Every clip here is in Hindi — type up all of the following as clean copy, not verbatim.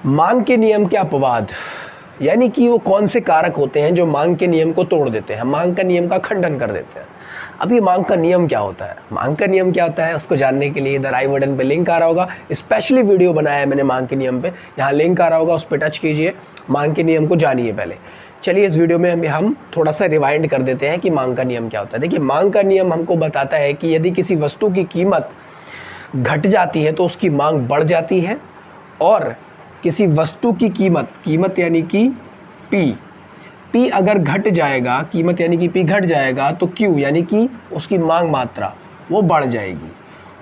मांग के नियम के अपवाद, यानी कि वो कौन से कारक होते हैं जो मांग के नियम को तोड़ देते हैं, मांग का नियम का खंडन कर देते हैं। अब ये मांग का नियम क्या होता है, मांग का नियम क्या होता है, उसको जानने के लिए इधर आई बटन पे लिंक आ रहा होगा, स्पेशली वीडियो बनाया है मैंने मांग के नियम पे, यहाँ लिंक आ रहा होगा, उस पर टच कीजिए, मांग के नियम को जानिए। पहले चलिए इस वीडियो में हम थोड़ा सा रिवाइंड कर देते हैं कि मांग का नियम क्या होता है। देखिए, मांग का नियम हमको बताता है कि यदि किसी वस्तु की कीमत घट जाती है तो उसकी मांग बढ़ जाती है, और किसी वस्तु की कीमत यानी कि पी अगर घट जाएगा, कीमत यानी कि पी घट जाएगा, तो क्यू यानी कि उसकी मांग मात्रा वो बढ़ जाएगी।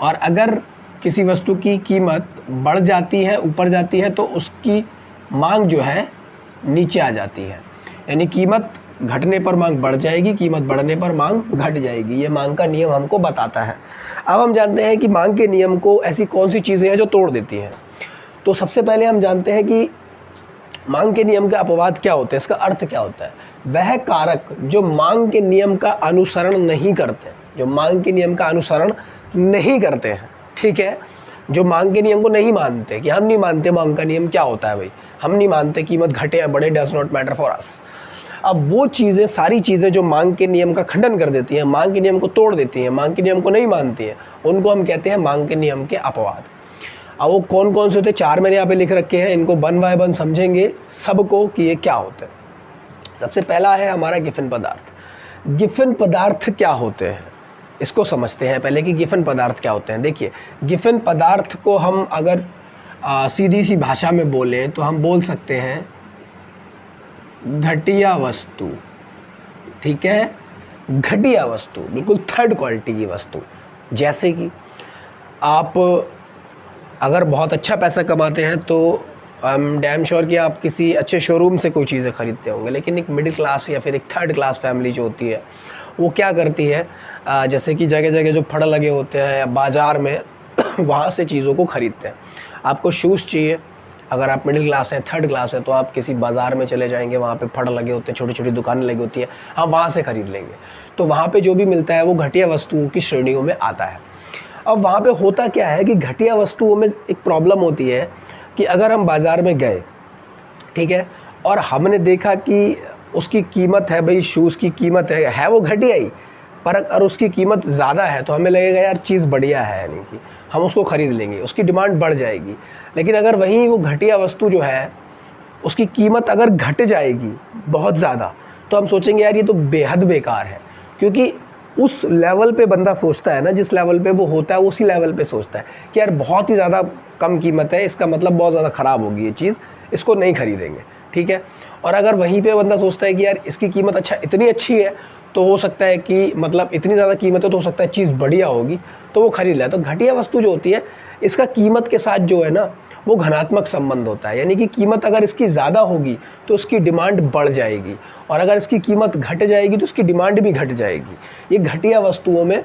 और अगर किसी वस्तु की कीमत बढ़ जाती है, ऊपर जाती है, तो उसकी मांग जो है नीचे आ जाती है। यानी कीमत घटने पर मांग बढ़ जाएगी, कीमत बढ़ने पर मांग घट जाएगी। ये मांग का नियम हमको बताता है। अब हम जानते हैं कि मांग के नियम को ऐसी कौन सी चीज़ें हैं जो तोड़ देती हैं। तो सबसे पहले हम जानते हैं कि मांग के नियम के अपवाद क्या होते हैं, इसका अर्थ क्या होता है। वह कारक जो मांग के नियम का अनुसरण नहीं करते, जो मांग के नियम का अनुसरण नहीं करते हैं, ठीक है, जो मांग के नियम को नहीं मानते, कि हम नहीं मानते मांग का नियम क्या होता है भाई, हम नहीं मानते कीमत घटे या बढ़े, does not matter for us. अब वो चीज़ें, सारी चीज़ें जो मांग के नियम का खंडन कर देती हैं, मांग के नियम को तोड़ देती हैं, मांग के नियम को नहीं मानती हैं, उनको हम कहते हैं मांग के नियम के अपवाद। अब वो कौन कौन से होते हैं, 4 मैंने यहाँ पे लिख रखे हैं, इनको वन बाय वन समझेंगे सबको कि ये क्या होते हैं। सबसे पहला है हमारा गिफन पदार्थ। गिफन पदार्थ क्या होते हैं, इसको समझते हैं पहले कि गिफन पदार्थ क्या होते हैं। देखिए, गिफन पदार्थ को हम अगर सीधी सी भाषा में बोलें तो हम बोल सकते हैं घटिया वस्तु, ठीक है, घटिया वस्तु, बिल्कुल थर्ड क्वालिटी की वस्तु। जैसे कि आप अगर बहुत अच्छा पैसा कमाते हैं तो आई एम डैम श्योर कि आप किसी अच्छे शोरूम से कोई चीज़ें ख़रीदते होंगे, लेकिन एक मिडिल क्लास या फिर एक थर्ड क्लास फैमिली जो होती है वो क्या करती है, जैसे कि जगह जगह जो फड़ लगे होते हैं या बाज़ार में वहाँ से चीज़ों को ख़रीदते हैं। आपको शूज़ चाहिए, अगर आप मिडिल क्लास हैं, थर्ड क्लास है, तो आप किसी बाज़ार में चले जाएंगे, वहाँ पे फड़ लगे होते हैं, छोटी छोटी दुकानें लगी होती है, हाँ वहाँ से ख़रीद लेंगे। तो वहाँ पे जो भी मिलता है वो घटिया वस्तुओं की श्रेणियों में आता है। अब वहाँ पे होता क्या है कि घटिया वस्तुओं में एक प्रॉब्लम होती है कि अगर हम बाज़ार में गए, ठीक है, और हमने देखा कि उसकी कीमत है, भाई शूज़ की कीमत है वो घटिया ही, पर अगर उसकी कीमत ज़्यादा है तो हमें लगेगा यार चीज़ बढ़िया है, यानी कि हम उसको ख़रीद लेंगे, उसकी डिमांड बढ़ जाएगी। लेकिन अगर वहीं वो घटिया वस्तु जो है उसकी कीमत अगर घट जाएगी बहुत ज़्यादा, तो हम सोचेंगे यार ये तो बेहद बेकार है, क्योंकि उस लेवल पे बंदा सोचता है ना, जिस लेवल पे वो होता है उसी लेवल पे सोचता है कि यार बहुत ही ज़्यादा कम कीमत है, इसका मतलब बहुत ज़्यादा ख़राब होगी ये चीज़, इसको नहीं ख़रीदेंगे, ठीक है। और अगर वहीं पे बंदा सोचता है कि यार इसकी कीमत इतनी अच्छी है, तो हो सकता है कि मतलब इतनी ज़्यादा कीमत है तो हो सकता है चीज़ बढ़िया होगी, तो वो ख़रीद ले। तो घटिया वस्तु जो होती है इसका कीमत के साथ जो है ना वो घनात्मक संबंध होता है, यानी कि कीमत अगर इसकी ज़्यादा होगी तो उसकी डिमांड बढ़ जाएगी, और अगर इसकी कीमत घट जाएगी तो उसकी डिमांड भी घट जाएगी। ये घटिया वस्तुओं में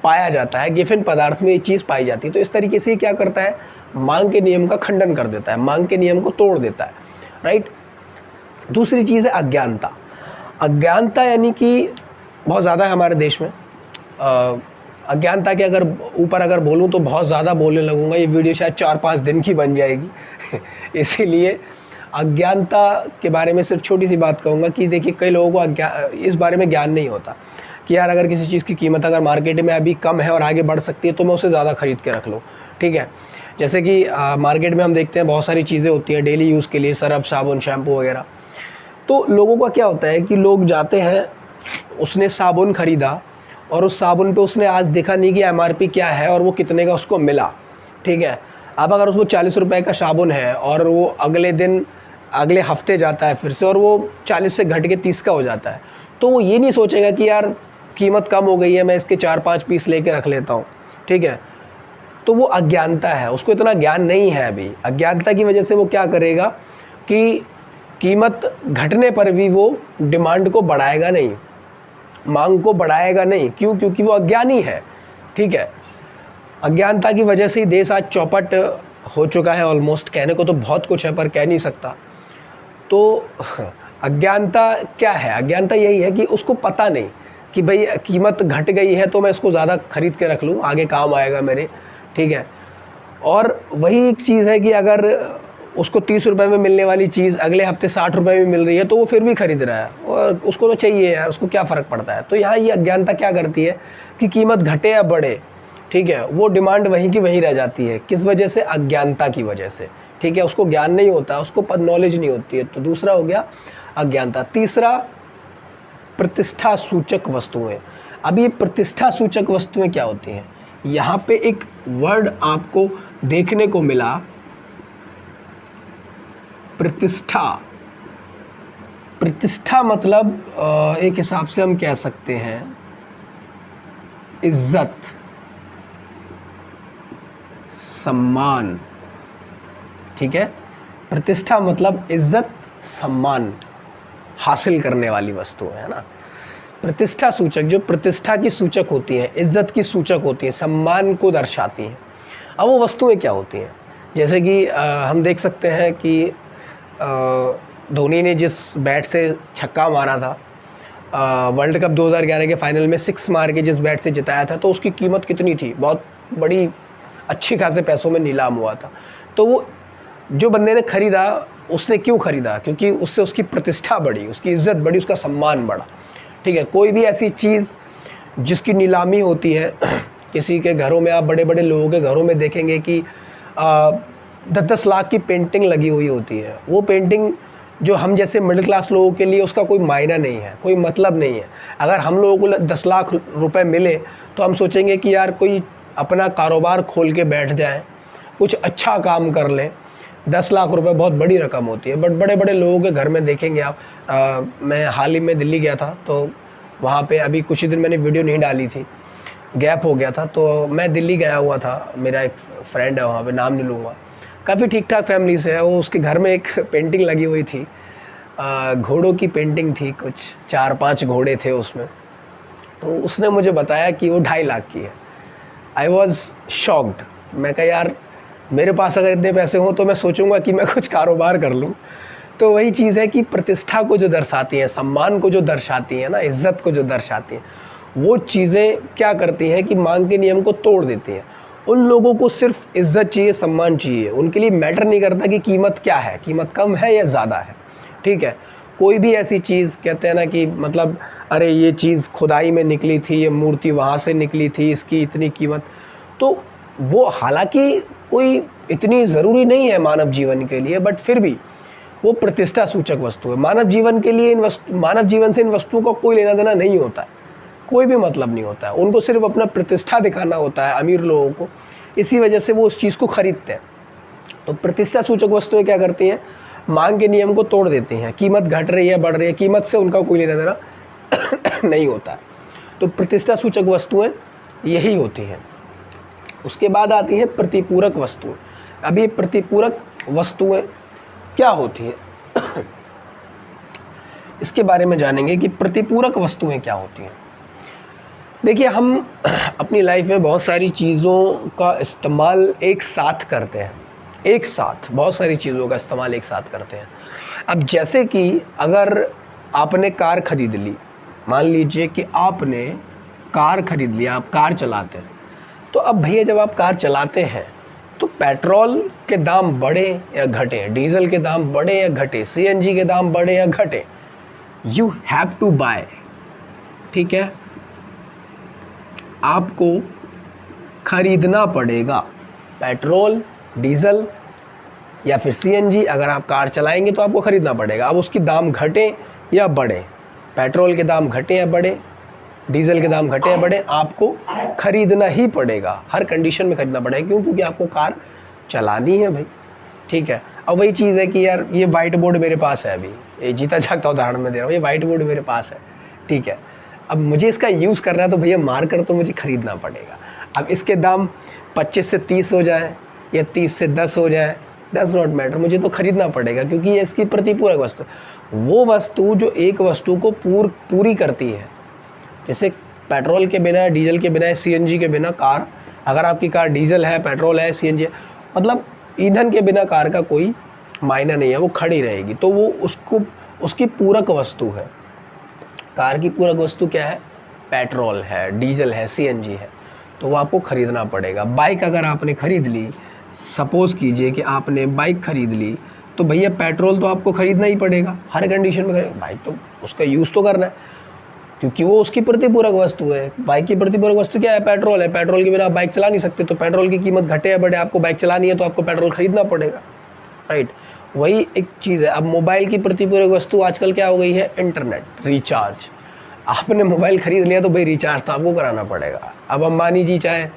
पाया जाता है, गिफन पदार्थ में ये चीज़ पाई जाती है। तो इस तरीके से क्या करता है, मांग के नियम का खंडन कर देता है, मांग के नियम को तोड़ देता है, राइट। दूसरी चीज़ है अज्ञानता। अज्ञानता यानी कि बहुत ज़्यादा है हमारे देश में। अज्ञानता के अगर बोलूँ तो बहुत ज़्यादा बोलने लगूँगा, ये वीडियो शायद 4-5 दिन की बन जाएगी इसीलिए अज्ञानता के बारे में सिर्फ छोटी सी बात कहूँगा कि देखिए, कई लोगों को इस बारे में ज्ञान नहीं होता कि यार अगर किसी चीज़ की कीमत अगर मार्केट में अभी कम है और आगे बढ़ सकती है तो मैं उसे ज़्यादा ख़रीद के रख लूँ, ठीक है। जैसे कि मार्केट में हम देखते हैं बहुत सारी चीज़ें होती हैं डेली यूज़ के लिए, सर्फ, साबुन, शैम्पू वगैरह। तो लोगों का क्या होता है कि लोग जाते हैं, उसने साबुन ख़रीदा और उस साबुन पे उसने आज देखा नहीं कि MRP क्या है और वो कितने का उसको मिला, ठीक है। अब अगर उसको 40 रुपये का साबुन है और वो अगले हफ्ते जाता है फिर से और वो 40 से घट के 30 का हो जाता है, तो वो ये नहीं सोचेगा कि यार कीमत कम हो गई है, मैं इसके 4-5 पीस लेके रख लेता हूँ, ठीक है। तो वो अज्ञानता है, उसको इतना ज्ञान नहीं है अभी। अज्ञानता की वजह से वो क्या करेगा कि कीमत घटने पर भी वो डिमांड को बढ़ाएगा नहीं, मांग को बढ़ाएगा नहीं। क्यों? क्योंकि वो अज्ञानी है, ठीक है। अज्ञानता की वजह से ही देश आज चौपट हो चुका है ऑलमोस्ट। कहने को तो बहुत कुछ है पर कह नहीं सकता। तो अज्ञानता क्या है? अज्ञानता यही है कि उसको पता नहीं कि भाई कीमत घट गई है तो मैं इसको ज़्यादा ख़रीद के रख लूँ, आगे काम आएगा मेरे, ठीक है। और वही एक चीज़ है कि अगर उसको 30 रुपये में मिलने वाली चीज़ अगले हफ्ते 60 रुपये में मिल रही है तो वो फिर भी खरीद रहा है, और उसको तो चाहिए यार, उसको क्या फ़र्क पड़ता है। तो यहाँ ये अज्ञानता क्या करती है कि कीमत घटे या बढ़े, ठीक है, वो डिमांड वहीं की वहीं रह जाती है। किस वजह से? अज्ञानता की वजह से, ठीक है। उसको ज्ञान नहीं होता, उसको नॉलेज नहीं होती है। तो दूसरा हो गया अज्ञानता। तीसरा प्रतिष्ठा सूचक वस्तुएं। अब ये प्रतिष्ठा सूचक वस्तुएं क्या होती हैं? यहाँ पे एक वर्ड आपको देखने को मिला, प्रतिष्ठा। प्रतिष्ठा मतलब एक हिसाब से हम कह सकते हैं इज्जत, सम्मान, ठीक है। प्रतिष्ठा मतलब इज्जत, सम्मान हासिल करने वाली वस्तु है ना। प्रतिष्ठा सूचक, जो प्रतिष्ठा की सूचक होती हैं, इज्जत की सूचक होती हैं, सम्मान को दर्शाती हैं। अब वो वस्तुएं क्या होती हैं? जैसे कि हम देख सकते हैं कि धोनी ने जिस बैट से छक्का मारा था वर्ल्ड कप 2011 के फाइनल में, 6 मार के जिस बैट से जिताया था, तो उसकी कीमत कितनी थी? बहुत बड़ी, अच्छी खासे पैसों में नीलाम हुआ था। तो वो जो बंदे ने ख़रीदा, उसने क्यों ख़रीदा? क्योंकि उससे उसकी प्रतिष्ठा बढ़ी, उसकी इज़्ज़त बढ़ी, उसका सम्मान बढ़ा, ठीक है। कोई भी ऐसी चीज़ जिसकी नीलामी होती है, किसी के घरों में, आप बड़े बड़े लोगों के घरों में देखेंगे कि 10-10 लाख की पेंटिंग लगी हुई होती है। वो पेंटिंग जो हम जैसे मिडिल क्लास लोगों के लिए उसका कोई मायना नहीं है, कोई मतलब नहीं है। अगर हम लोगों को 10 लाख रुपए मिले तो हम सोचेंगे कि यार कोई अपना कारोबार खोल के बैठ जाए, कुछ अच्छा काम कर लें। 10 लाख रुपए बहुत बड़ी रकम होती है, बट बड़े बड़े लोगों के घर में देखेंगे आप। मैं हाल ही में दिल्ली गया था, तो वहाँ पे अभी कुछ ही दिन मैंने वीडियो नहीं डाली थी, गैप हो गया था। तो मैं दिल्ली गया हुआ था, मेरा एक फ्रेंड है वहाँ पे, नाम नहीं लूँगा, काफ़ी ठीक ठाक फैमिली से है वो। उसके घर में एक पेंटिंग लगी हुई थी, घोड़ों की पेंटिंग थी, कुछ 4-5 घोड़े थे उसमें। तो उसने मुझे बताया कि वो 2.5 लाख की है। I was shocked. मैं कहा यार मेरे पास अगर इतने पैसे हों तो मैं सोचूंगा कि मैं कुछ कारोबार कर लूँ। तो वही चीज़ है कि प्रतिष्ठा को जो दर्शाती हैं, सम्मान को जो दर्शाती हैं ना, इज़्ज़त को जो दर्शाती हैं, वो चीज़ें क्या करती हैं कि मांग के नियम को तोड़ देती हैं। उन लोगों को सिर्फ इज़्ज़त चाहिए, सम्मान चाहिए, उनके लिए मैटर नहीं करता कि कीमत क्या है, कीमत कम है या ज़्यादा है, ठीक है। कोई भी ऐसी चीज़ कहते हैं ना कि मतलब अरे ये चीज़ खुदाई में निकली थी, ये मूर्ति वहाँ से निकली थी, इसकी इतनी कीमत, तो वो हालांकि कोई इतनी ज़रूरी नहीं है मानव जीवन के लिए, बट फिर भी वो प्रतिष्ठा सूचक वस्तु है। मानव जीवन के लिए मानव जीवन से इन वस्तुओं का कोई लेना देना नहीं होता है, कोई भी मतलब नहीं होता है। उनको सिर्फ अपना प्रतिष्ठा दिखाना होता है अमीर लोगों को, इसी वजह से वो उस चीज़ को खरीदते हैं। तो प्रतिष्ठा सूचक वस्तुएं क्या करती हैं? मांग के नियम को तोड़ देती हैं। कीमत घट रही है, बढ़ रही है, कीमत से उनका कोई लेना देना नहीं होता है। तो प्रतिष्ठा सूचक वस्तुएं यही होती हैं। उसके बाद आती हैं प्रतिपूरक वस्तुएं। अब ये प्रतिपूरक वस्तुएं क्या होती हैं इसके बारे में जानेंगे कि प्रतिपूरक वस्तुएं क्या होती हैं। देखिए, हम अपनी लाइफ में बहुत सारी चीज़ों का इस्तेमाल एक साथ करते हैं, एक साथ बहुत सारी चीज़ों का इस्तेमाल एक साथ करते हैं। अब जैसे कि अगर आपने कार ख़रीद ली, मान लीजिए कि आपने कार ख़रीद लिया, आप कार चलाते हैं, तो अब भैया जब आप कार चलाते हैं तो पेट्रोल के दाम बढ़े या घटे, डीजल के दाम बढ़े या घटे, सीएनजी के दाम बढ़े या घटे, यू हैव टू बाय, ठीक है, आपको खरीदना पड़ेगा। पेट्रोल, डीजल या फिर सीएनजी अगर आप कार चलाएंगे तो आपको ख़रीदना पड़ेगा। अब उसकी दाम घटे या बढ़े, पेट्रोल के दाम घटे या बढ़े, डीजल के दाम घटे या बढ़े, आपको ख़रीदना ही पड़ेगा, हर कंडीशन में ख़रीदना पड़ेगा। क्यों? क्योंकि आपको कार चलानी है भाई, ठीक है। अब वही चीज़ है कि यार ये वाइट बोर्ड मेरे पास है, अभी ये जीता जागता उदाहरण में दे रहा हूँ, ये वाइट बोर्ड मेरे पास है, ठीक है। अब मुझे इसका यूज़ करना है तो भैया मार्कर तो मुझे ख़रीदना पड़ेगा। अब इसके दाम 25 से 30 हो जाए या 30 से 10 हो जाए, डज़ नॉट मैटर, मुझे तो ख़रीदना पड़ेगा, क्योंकि ये इसकी प्रतिपूरक वस्तु, वो वस्तु जो एक वस्तु को पूरी करती है। जैसे पेट्रोल के बिना, डीजल के बिना, सीएनजी के बिना कार, अगर आपकी कार डीजल है, पेट्रोल है, सीएनजी है, मतलब ईंधन के बिना कार का कोई मायना नहीं है, वो खड़ी रहेगी। तो वो उसकी पूरक वस्तु है। कार की पूरक वस्तु क्या है? पेट्रोल है, डीजल है, सीएनजी है, तो वो आपको ख़रीदना पड़ेगा। बाइक अगर आपने ख़रीद ली सपोज़ कीजिए कि आपने बाइक ख़रीद ली, तो भैया पेट्रोल तो आपको ख़रीदना ही पड़ेगा, हर कंडीशन में बाइक तो उसका यूज़ तो करना है, क्योंकि वो उसकी प्रतिपूरक वस्तु है। बाइक की प्रतिपूरक वस्तु क्या है? पेट्रोल है। पेट्रोल के बिना आप बाइक चला नहीं सकते, तो पेट्रोल की कीमत घटे या बढ़े, आपको बाइक चलानी है तो आपको पेट्रोल ख़रीदना पड़ेगा, राइट। वही एक चीज़ है। अब मोबाइल की प्रतिपूरक वस्तु आजकल क्या हो गई है? Internet, recharge. आपने मोबाइल ख़रीद लिया तो भाई रिचार्ज तो आपको कराना पड़ेगा। अब अंबानी जी चाहे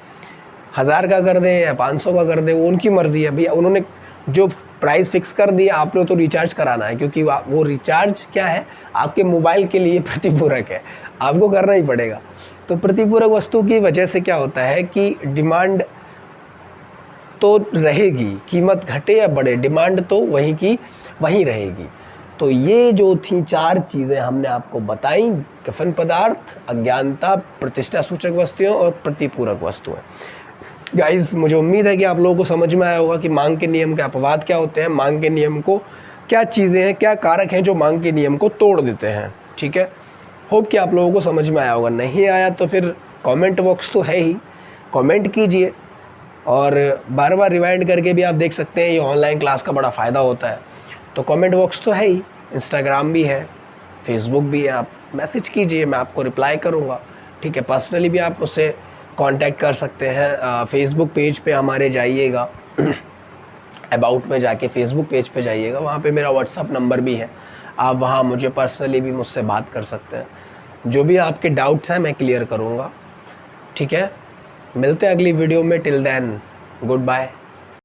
1000 का कर दें या 500 का कर दें, वो उनकी मर्ज़ी है भैया। उन्होंने जो प्राइस फिक्स कर दिया, आपने तो रिचार्ज कराना है, क्योंकि वो रिचार्ज क्या है? आपके मोबाइल के लिए प्रतिपूरक है, आपको करना ही पड़ेगा। तो प्रतिपूरक वस्तु की वजह से क्या होता है कि डिमांड तो रहेगी, कीमत घटे या बढ़े, डिमांड तो वहीं की वहीं रहेगी। तो ये जो थी 4 चीज़ें हमने आपको बताई, कफन पदार्थ, अज्ञानता, प्रतिष्ठा सूचक वस्तुएं और प्रतिपूरक वस्तुएं। गाइस, मुझे उम्मीद है कि आप लोगों को समझ में आया होगा कि मांग के नियम के अपवाद क्या होते हैं, मांग के नियम को क्या चीज़ें हैं, क्या कारक हैं जो मांग के नियम को तोड़ देते हैं। ठीक है, होप कि आप लोगों को समझ में आया होगा। नहीं आया तो फिर कमेंट बॉक्स तो है ही, कमेंट कीजिए, और बार बार रिवाइंड करके भी आप देख सकते हैं। ये ऑनलाइन क्लास का बड़ा फ़ायदा होता है। तो कमेंट बॉक्स तो है ही, इंस्टाग्राम भी है, फेसबुक भी है, आप मैसेज कीजिए, मैं आपको रिप्लाई करूँगा। ठीक है, पर्सनली भी आप मुझसे कांटेक्ट कर सकते हैं। फेसबुक पेज पे हमारे जाइएगा, अबाउट में जाके फेसबुक पेज पे जाइएगा, वहाँ पे मेरा व्हाट्सअप नंबर भी है, आप वहाँ मुझे पर्सनली भी मुझसे बात कर सकते हैं। जो भी आपके डाउट्स हैं मैं क्लियर करूँगा। ठीक है, मिलते हैं अगली वीडियो में। Till then, good bye.